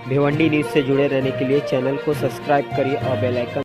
Bhiwandi news से जुड़े रहने के लिए चैनल को सब्सक्राइब करिए और बेल आइकन।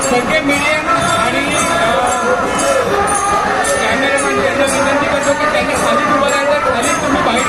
सगळे मीडिया आणि कॅमेरामॅन यांना विनंती करतो की त्यांनी खाली उभं राहायचं, खाली तुम्ही बाहेर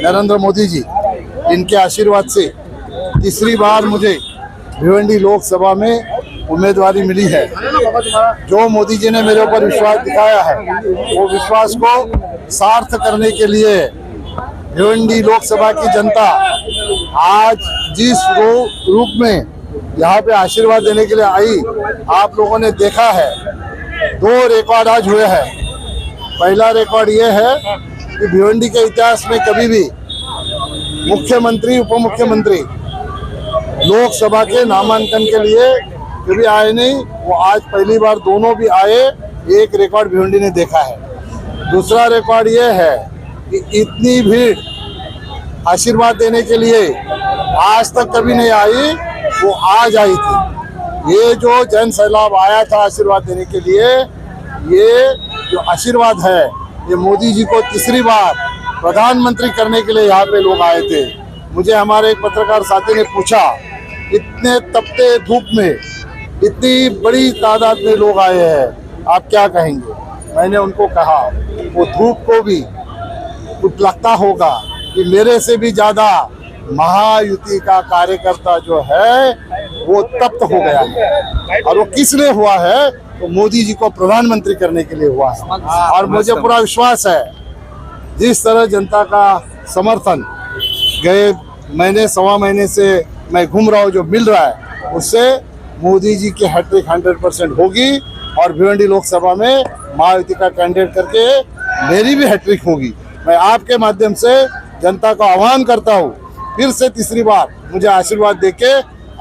नरेंद्र मोदी जी, इनके आशीर्वाद से तीसरी बार मुझे भिवंडी लोकसभा में उम्मीदवारी मिली है। जो मोदी जी ने मेरे ऊपर विश्वास दिखाया है, वो विश्वास को सार्थ करने के लिए भिवंडी लोकसभा की जनता आज जिस रूप में यहाँ पे आशीर्वाद देने के लिए आई, आप लोगों ने देखा है। 2 रिकॉर्ड आज हुए हैं। पहला रिकॉर्ड ये है कि भिवंडी के इतिहास में कभी भी मुख्यमंत्री उप मुख्यमंत्री लोकसभा के नामांकन के लिए कभी आए नहीं। वो आज पहली बार दोनों भी आए। एक रिकॉर्ड भिवंडी ने देखा है। दूसरा रिकॉर्ड ये है कि इतनी भीड़ आशीर्वाद देने के लिए आज तक कभी नहीं आई, वो आज आई थी। ये जो जन सैलाब आया था आशीर्वाद देने के लिए, ये जो आशीर्वाद है, ये मोदी जी को तीसरी बार प्रधानमंत्री करने के लिए यहाँ पे लोग आए थे। मुझे हमारे एक पत्रकार साथी ने पूछा, इतने तपते धूप में इतनी बड़ी तादाद में लोग आए हैं, आप क्या कहेंगे? मैंने उनको कहा, वो धूप को भी कुछ लगता होगा कि मेरे से भी ज़्यादा महायुति का कार्यकर्ता जो है वो तप्त हो गया है। और वो किस लिए हुआ है? तो मोदी जी को प्रधानमंत्री करने के लिए हुआ है। और मुझे पूरा विश्वास है, जिस तरह जनता का समर्थन गए महीने 1.25 महीने से मैं घूम रहा हूँ, जो मिल रहा है, उससे मोदी जी की हैट्रिक 100% होगी। और भिवंडी लोकसभा में महायुति का कैंडिडेट करके मेरी भी हैट्रिक होगी। मैं आपके माध्यम से जनता को आह्वान करता हूँ, फिर से तीसरी बार मुझे आशीर्वाद देके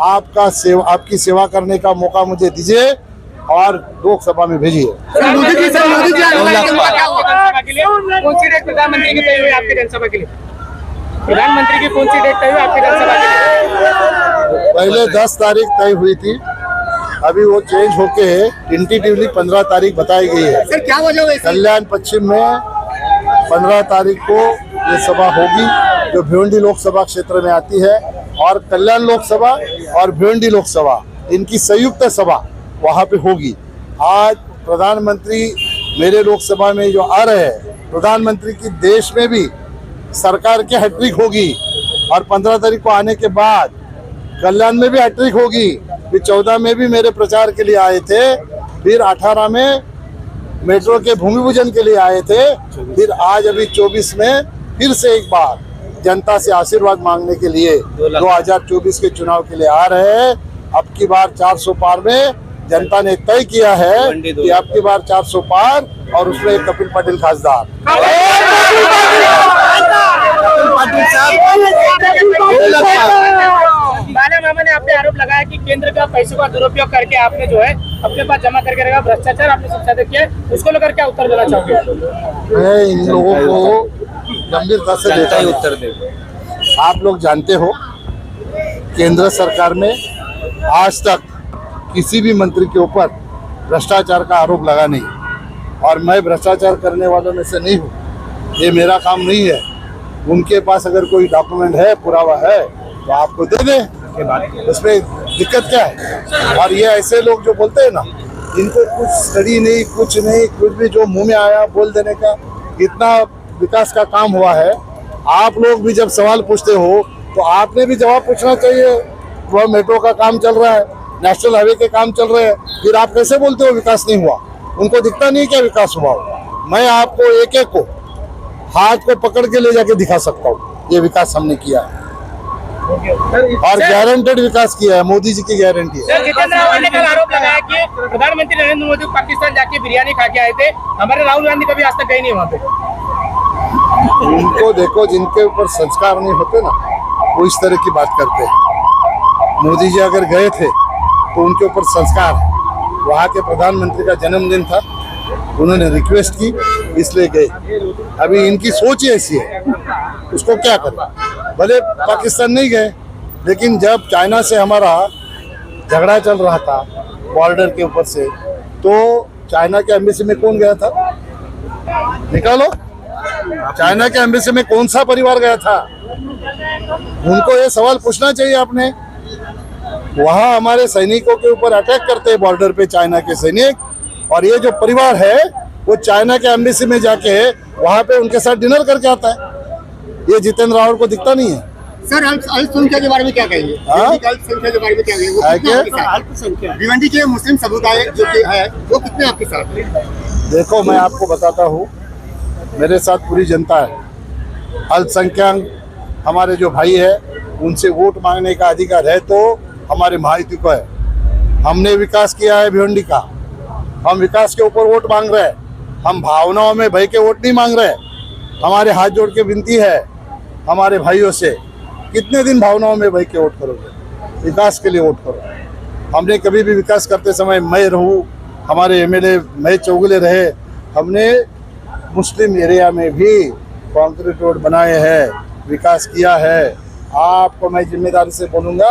आपकी सेवा करने का मौका मुझे दीजिए और लोकसभा में भेजिए। मोदी जी कौन सी डेट प्रधानमंत्री की तय हुई आपकी जनसभा के लिए? प्रधानमंत्री की कौन सी डेट तय हुई आपकी जनसभा के लिए? पहले 10 तारीख तय हुई थी, अभी वो चेंज होके टेंटेटिवली 15 तारीख बताई गई है। सर क्या वजह है? कल्याण पश्चिम में 15 तारीख को ये सभा होगी जो भिवंडी लोकसभा क्षेत्र में आती है, और कल्याण लोकसभा और भिवंडी लोकसभा इनकी संयुक्त सभा वहाँ पे होगी। आज प्रधानमंत्री मेरे लोकसभा में जो आ रहे हैं, प्रधानमंत्री की देश में भी सरकार की हैट्रिक होगी, और 15 तारीख को आने के बाद कल्याण में भी हैट्रिक होगी। फिर 14 में भी मेरे प्रचार के लिए आए थे, फिर 18 में मेट्रो के भूमि पूजन के लिए आए थे, फिर आज अभी 24 में फिर से एक बार जनता से आशीर्वाद मांगने के लिए 2024 के चुनाव के लिए आ रहे हैं। अब की बार 400 पार में जनता ने तय किया है कि अब की बार 400 पार, और उसमें कपिल पाटिल खासदार। बाला मामा ने आपने आरोप लगाया कि केंद्र का पैसों का दुरुपयोग करके आपने जो है अपने पास जमा करके रखा भ्रष्टाचार आपने संसाधित किया है, उसको लेकर क्या उत्तर देना चाहोगे? मैं इन लोगों को गंभीरता से देता ही उत्तर दे। आप लोग जानते हो, केंद्र सरकार में आज तक किसी भी मंत्री के ऊपर भ्रष्टाचार का आरोप लगा नहीं, और मैं भ्रष्टाचार करने वालों में से नहीं हूँ। ये मेरा काम नहीं है। उनके पास अगर कोई डॉक्यूमेंट है, पुरावा है, तो आपको दे दें, उसमें दिक्कत क्या है? और ये ऐसे लोग जो बोलते हैं ना, इनको कुछ स्टडी नहीं, कुछ नहीं, कुछ भी जो मुंह में आया बोल देने का, इतना विकास का काम हुआ है। आप लोग भी जब सवाल पूछते हो तो आपने भी जवाब पूछना चाहिए। वह मेट्रो का काम चल रहा है, नेशनल हाईवे के काम चल रहे हैं, फिर आप कैसे बोलते हो विकास नहीं हुआ? उनको दिखता नहीं क्या विकास हुआ? मैं आपको एक एक को हाथ को पकड़ के ले जाके दिखा सकता हूँ, ये विकास हमने किया है और गारंटेड विकास किया है, मोदी जी की गारंटी है। सर, जितेंद्र रावत ने कल आरोप लगाया कि प्रधानमंत्री नरेंद्र मोदी पाकिस्तान जाके बिरयानी खा के आए थे, हमारे राहुल गांधी कभी आज तक गए नहीं वहाँ पे। उनको देखो, जिनके ऊपर संस्कार नहीं होते ना, वो इस तरह की बात करते हैं। मोदी जी अगर गए थे तो उनके ऊपर संस्कार है। वहाँ के प्रधानमंत्री का जन्मदिन था, उन्होंने रिक्वेस्ट की, इसलिए गए। अभी इनकी सोच ही ऐसी है, उसको क्या करना। भले पाकिस्तान नहीं गए, लेकिन जब चाइना से हमारा झगड़ा चल रहा था बॉर्डर के ऊपर से, तो चाइना के एम्बेसी में कौन गया था? निकालो, चाइना के एम्बेसी में कौन सा परिवार गया था? उनको ये सवाल पूछना चाहिए आपने। वहाँ हमारे सैनिकों के ऊपर अटैक करते हैं बॉर्डर पे चाइना के सैनिक, और ये जो परिवार है वो चाइना के एम्बेसी में जाके वहाँ पे उनके साथ डिनर करके आता है। ये जितेंद्र रावत को दिखता नहीं है। सर, अल्पसंख्या के बारे में क्या कहेंगे? अल्पसंख्या के बारे में क्या कहेंगे? अल्पसंख्या भिवंडी के मुस्लिम समुदाय जो है वो कितने आपके साथ है? देखो, मैं आपको बताता हूँ, मेरे साथ पूरी जनता है। अल्पसंख्यक हमारे जो भाई है, उनसे वोट मांगने का अधिकार है तो हमारे महायुति को है। हमने विकास किया है भिवंडी का, हम विकास के ऊपर वोट मांग रहे हैं। हम भावनाओं में भय के वोट नहीं मांग रहे। हमारे हाथ जोड़ के विनती है हमारे भाइयों से, कितने दिन भावनाओं में भय के वोट करोगे? विकास के लिए वोट करो। हमने कभी भी विकास करते समय मैं रहूँ, हमारे एमएलए मैं चौगुले रहे, हमने मुस्लिम एरिया में भी कंक्रीट रोड बनाए हैं, विकास किया है। आपको मैं जिम्मेदारी से बोलूँगा,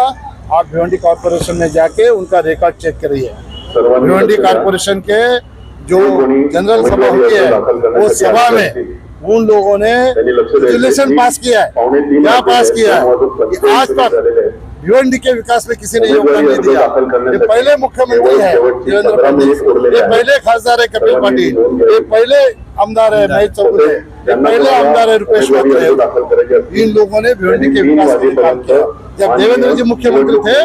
आप भिवंडी कॉर्पोरेशन में जाके उनका रिकॉर्ड चेक करिए। भिवंडी कॉर्पोरेशन के जो जनरल सभा होती है, वो सभा में उन लोगों ने रेजोल्यूशन पास किया है। क्या पास किया है? कि आज तक भिवंडी के विकास में किसी ने योगदान नहीं दिया। ये पहले मुख्यमंत्री है देवेंद्र फडणवीस, ये पहले खासदार है कपिल पाटिल, ये पहले आमदार है महेश चौगुले, ये पहले आमदार है रुपेश वात्रे। इन लोगों ने भिवंडी के विकास के लिए काम किया। जब देवेंद्र जी मुख्यमंत्री थे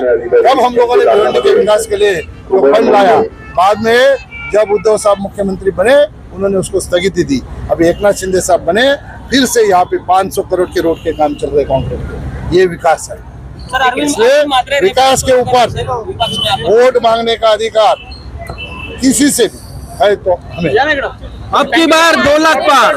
तब हम लोगों ने भिवंडी के विकास के लिए फंड लाया। बाद में जब उद्धव साहब मुख्यमंत्री बने, उन्होंने उसको स्थगिति दी। अभी एकनाथ शिंदे साहब बने, फिर से यहाँ पे 500 करोड़ के रोड के काम चल रहे कांग्रेस के। ये विकास है। इसलिए विकास के ऊपर वोट मांगने का अधिकार किसी से भी है तो हमें अब की बार 2 लाख पार